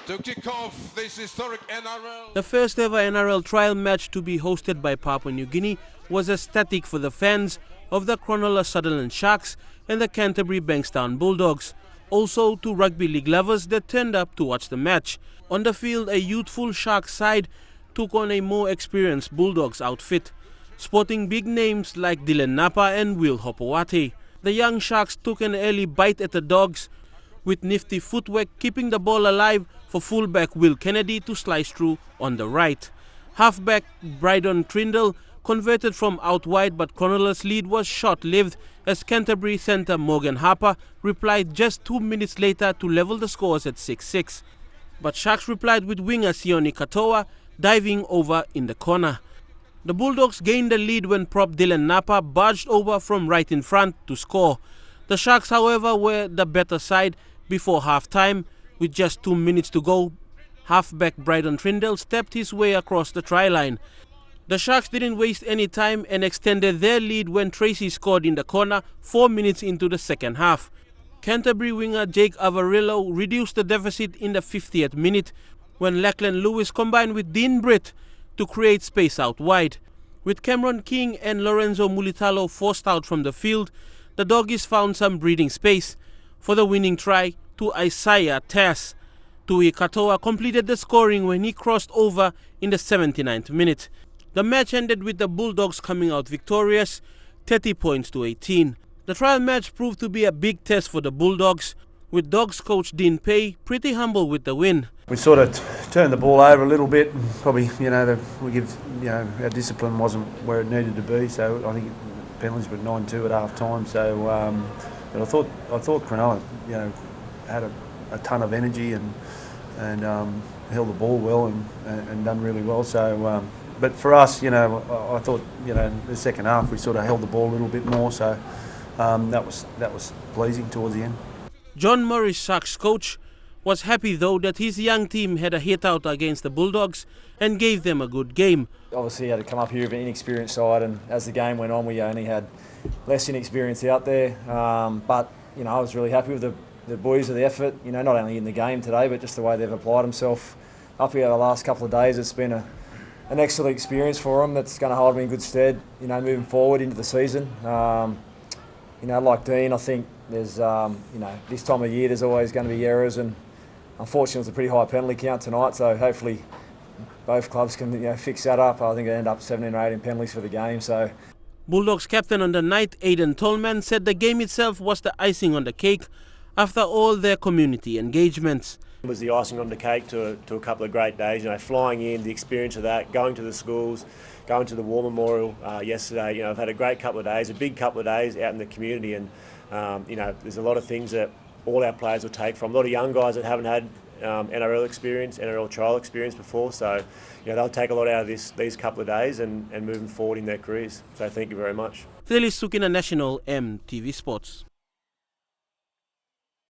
To kick off this historic NRL. The first ever NRL trial match to be hosted by Papua New Guinea was ecstatic for the fans of the Cronulla Sharks and the Canterbury Bulldogs. Also to rugby league lovers that turned up to watch the match. On the field, a youthful Sharks side took on a more experienced Bulldogs outfit, sporting big names like Dylan Napa and Will Hopewate. The young Sharks took an early bite at the Dogs, with nifty footwork keeping the ball alive for fullback Will Kennedy to slice through on the right. Halfback Brydon Trindle converted from out wide, but Cronulla's lead was short-lived as Canterbury centre Morgan Harper replied just 2 minutes later to level the scores at 6-6. But Sharks replied with winger Sione Katoa diving over in the corner. The Bulldogs gained the lead when prop Dylan Napa barged over from right in front to score. The Sharks, however, were the better side before half-time. With just 2 minutes to go, halfback Brydon Trindle stepped his way across the try line. The Sharks didn't waste any time and extended their lead when Tracy scored in the corner 4 minutes into the second half. Canterbury winger Jake Avarillo reduced the deficit in the 50th minute when Lachlan Lewis combined with Dean Britt to create space out wide. With Cameron King and Lorenzo Mulitalo forced out from the field, the Doggies found some breathing space for the winning try to Isaiah Tass. Tui Katoa completed the scoring when he crossed over in the 79th minute. The match ended with the Bulldogs coming out victorious, 30 points to 18. The trial match proved to be a big test for the Bulldogs, with Dogs coach Dean Pay pretty humble with the win. We sort of turned the ball over a little bit. Probably, our discipline wasn't where it needed to be. So I think penalties were 9-2 at half time. So, but I thought Cronulla, had a ton of energy and held the ball well and done really well. So, but for us, I thought, the second half we sort of held the ball a little bit more. So that was pleasing towards the end. John Morris, Sharks coach, was happy though that his young team had a hit out against the Bulldogs and gave them a good game. Obviously he had to come up here with an inexperienced side, and as the game went on we only had less inexperience out there. But I was really happy with the boys of the effort, not only in the game today but just the way they've applied themselves up here the last couple of days. It's been an excellent experience for them that's going to hold me in good stead, moving forward into the season. Like Dean, I think there's, this time of year there's always going to be errors, and unfortunately it was a pretty high penalty count tonight, so hopefully both clubs can fix that up. I think it ended up 17 or 18 penalties for the game. So Bulldogs captain on the night, Aidan Tolman, said the game itself was the icing on the cake after all their community engagements. It was the icing on the cake to a couple of great days, flying in, the experience of that, going to the schools, going to the War Memorial yesterday. I've had a great couple of days, a big couple of days out in the community, and there's a lot of things that all our players will take from. A lot of young guys that haven't had NRL experience, NRL Trial experience before, so they'll take a lot out of these couple of days and moving forward in their careers. So thank you very much. Telis Sukina National, MTV Sports.